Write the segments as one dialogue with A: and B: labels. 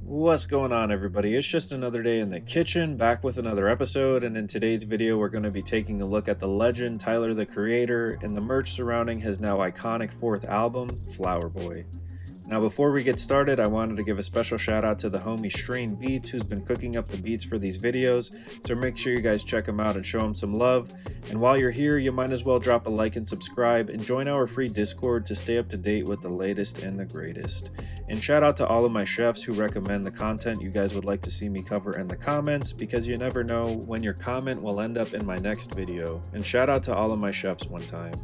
A: What's going on, everybody? It's just another day in the kitchen, back with another episode, and in today's video we're going to be taking a look at the legend Tyler the Creator and the merch surrounding his now iconic fourth album, Flower Boy. Now before we get started, I wanted to give a special shout out to the homie Strain Beats, who's been cooking up the beats for these videos, so make sure you guys check him out and show him some love. And while you're here, you might as well drop a like and subscribe, and join our free Discord to stay up to date with the latest and the greatest. And shout out to all of my chefs who recommend the content you guys would like to see me cover in the comments, because you never know when your comment will end up in my next video. And shout out to all of my chefs one time.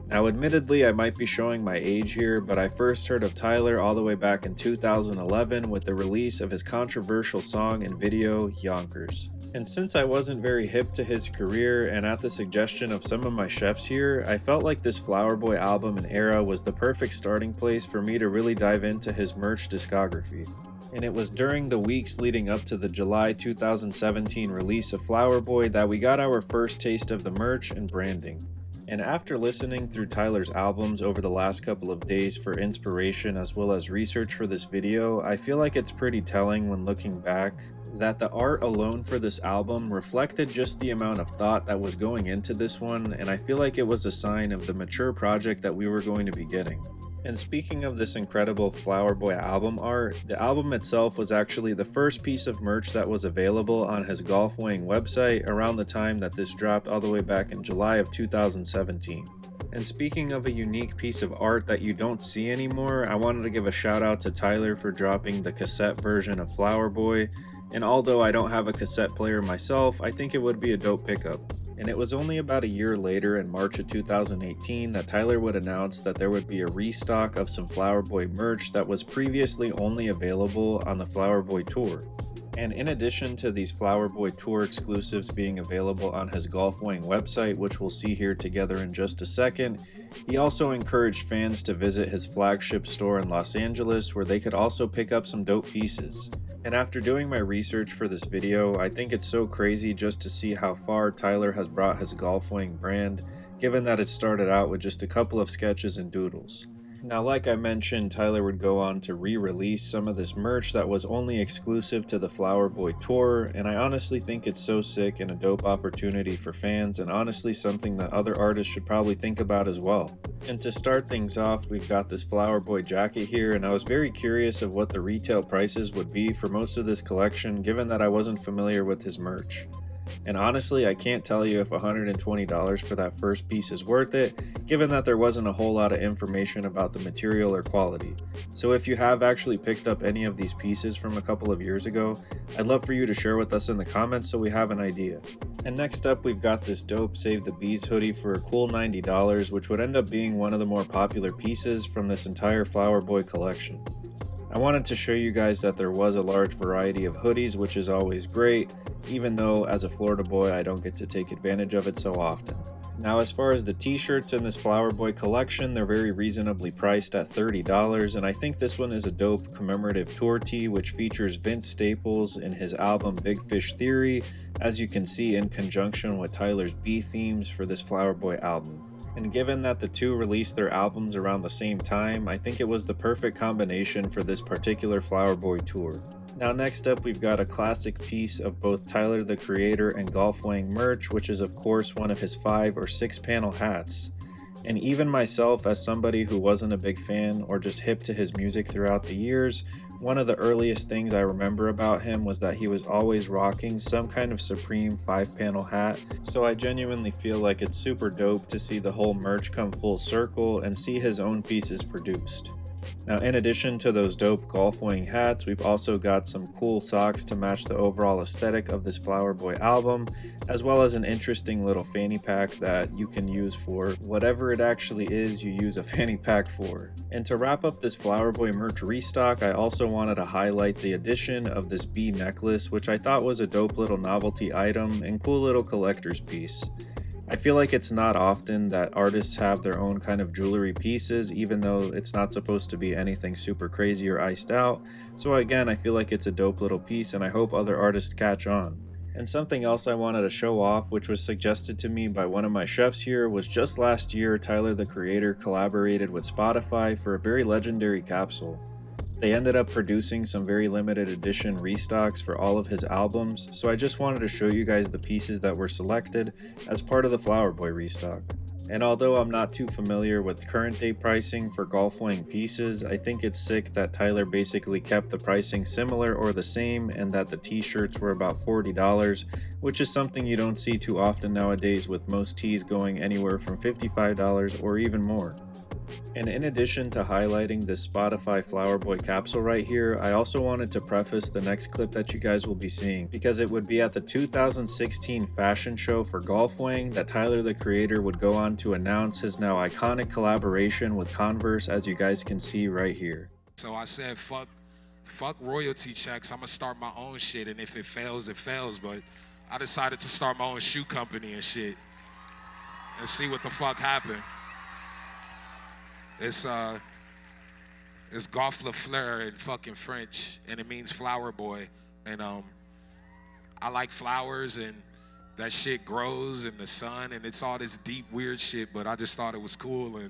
A: Now admittedly I might be showing my age here, but I first heard of Tyler all the way back in 2011 with the release of his controversial song and video, Yonkers. And since I wasn't very hip to his career, and at the suggestion of some of my chefs here, I felt like this Flower Boy album and era was the perfect starting place for me to really dive into his merch discography. And it was during the weeks leading up to the July 2017 release of Flower Boy that we got our first taste of the merch and branding. And after listening through Tyler's albums over the last couple of days for inspiration as well as research for this video, I feel like it's pretty telling when looking back that the art alone for this album reflected just the amount of thought that was going into this one, and I feel like it was a sign of the mature project that we were going to be getting. And speaking of this incredible Flower Boy album art, the album itself was actually the first piece of merch that was available on his Golf Wang website around the time that this dropped all the way back in July of 2017. And speaking of a unique piece of art that you don't see anymore, I wanted to give a shout out to Tyler for dropping the cassette version of Flower Boy. And although I don't have a cassette player myself, I think it would be a dope pickup. And it was only about a year later in March of 2018 that Tyler would announce that there would be a restock of some Flower Boy merch that was previously only available on the Flower Boy tour. And in addition to these Flower Boy tour exclusives being available on his Golf Wang website, which we'll see here together in just a second, he also encouraged fans to visit his flagship store in Los Angeles, where they could also pick up some dope pieces. And after doing my research for this video, I think it's so crazy just to see how far Tyler has brought his Golf Wang brand, given that it started out with just a couple of sketches and doodles. Now, like I mentioned, Tyler would go on to re-release some of this merch that was only exclusive to the Flower Boy tour, and I honestly think it's so sick and a dope opportunity for fans, and honestly something that other artists should probably think about as well. And to start things off, we've got this Flower Boy jacket here, and I was very curious of what the retail prices would be for most of this collection, given that I wasn't familiar with his merch. And honestly, I can't tell you if $120 for that first piece is worth it, given that there wasn't a whole lot of information about the material or quality. So if you have actually picked up any of these pieces from a couple of years ago, I'd love for you to share with us in the comments so we have an idea. And next up, we've got this dope Save the Bees hoodie for a cool $90, which would end up being one of the more popular pieces from this entire Flower Boy collection. I wanted to show you guys that there was a large variety of hoodies, which is always great, even though as a Florida boy I don't get to take advantage of it so often. Now, as far as the t-shirts in this Flower Boy collection, they're very reasonably priced at $30, and I think this one is a dope commemorative tour tee which features Vince Staples in his album Big Fish Theory, as you can see in conjunction with Tyler's bee themes for this Flower Boy album. And given that the two released their albums around the same time, I think it was the perfect combination for this particular Flower Boy tour. Now next up, we've got a classic piece of both Tyler the Creator and Golf Wang merch, which is of course one of his 5 or 6 panel hats. And even myself, as somebody who wasn't a big fan or just hip to his music throughout the years, one of the earliest things I remember about him was that he was always rocking some kind of Supreme 5-panel hat, so I genuinely feel like it's super dope to see the whole merch come full circle and see his own pieces produced. Now, in addition to those dope Golf Wang hats, we've also got some cool socks to match the overall aesthetic of this Flower Boy album, as well as an interesting little fanny pack that you can use for whatever it actually is you use a fanny pack for. And to wrap up this Flower Boy merch restock, I also wanted to highlight the addition of this bee necklace, which I thought was a dope little novelty item and cool little collector's piece. I feel like it's not often that artists have their own kind of jewelry pieces, even though it's not supposed to be anything super crazy or iced out. So again, I feel like it's a dope little piece, and I hope other artists catch on. And something else I wanted to show off, which was suggested to me by one of my chefs here, was just last year Tyler the Creator collaborated with Spotify for a very legendary capsule. They ended up producing some very limited edition restocks for all of his albums, so I just wanted to show you guys the pieces that were selected as part of the Flower Boy restock. And although I'm not too familiar with current day pricing for golf weighing pieces, I think it's sick that Tyler basically kept the pricing similar or the same, and that the t-shirts were about $40, which is something you don't see too often nowadays, with most tees going anywhere from $55 or even more. And in addition to highlighting this Spotify Flower Boy capsule right here, I also wanted to preface the next clip that you guys will be seeing, because it would be at the 2016 fashion show for golf weighing that Tyler the Creator would go on to announce his now iconic collaboration with Converse, as you guys can see right here.
B: So I said, fuck royalty checks, I'm gonna start my own shit, and if it fails, it fails, but I decided to start my own shoe company and shit, and see what the fuck happened. It's Golf Le Fleur in fucking French, and it means flower boy. And I like flowers, and that shit grows in the sun, and it's all this deep weird shit, but I just thought it was cool.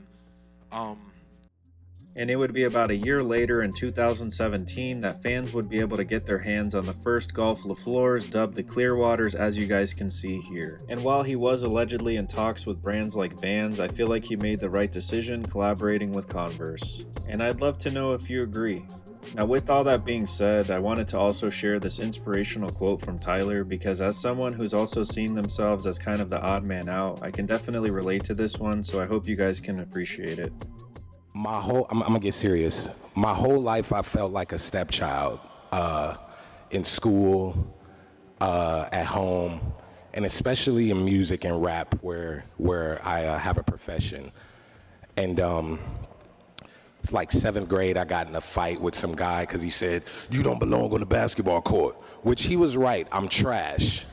A: And it would be about a year later in 2017 that fans would be able to get their hands on the first Golf Le Fleurs, dubbed the Clearwaters, as you guys can see here. And while he was allegedly in talks with brands like Vans, I feel like he made the right decision collaborating with Converse. And I'd love to know if you agree. Now, with all that being said, I wanted to also share this inspirational quote from Tyler, because as someone who's also seen themselves as kind of the odd man out, I can definitely relate to this one, so I hope you guys can appreciate it.
C: I'm gonna get serious. My whole life I felt like a stepchild, in school, at home, and especially in music and rap, where I have a profession. And like 7th grade, I got in a fight with some guy because he said, "You don't belong on the basketball court," which he was right. I'm trash.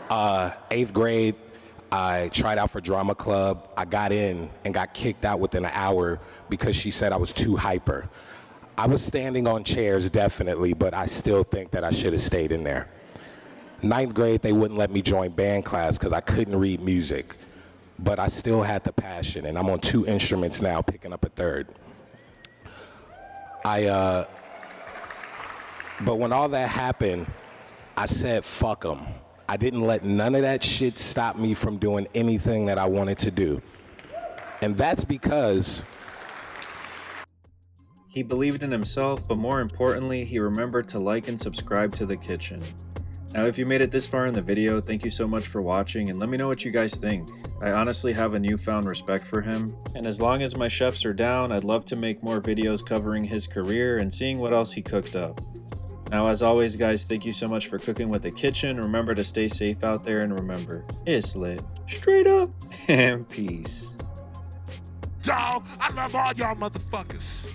C: 8th grade, I tried out for drama club. I got in and got kicked out within an hour because she said I was too hyper. I was standing on chairs, definitely, but I still think that I should have stayed in there. 9th grade, they wouldn't let me join band class because I couldn't read music, but I still had the passion, and I'm on 2 instruments now, picking up a 3rd. But when all that happened, I said, fuck them. I didn't let none of that shit stop me from doing anything that I wanted to do. And that's because
A: he believed in himself, but more importantly, he remembered to like and subscribe to The Kitchen. Now, if you made it this far in the video, thank you so much for watching, and let me know what you guys think. I honestly have a newfound respect for him, and as long as my chefs are down, I'd love to make more videos covering his career and seeing what else he cooked up. Now, as always, guys, thank you so much for cooking with The Kitchen. Remember to stay safe out there, and remember, it's lit. Straight up, and peace.
B: Dog, I love all y'all motherfuckers.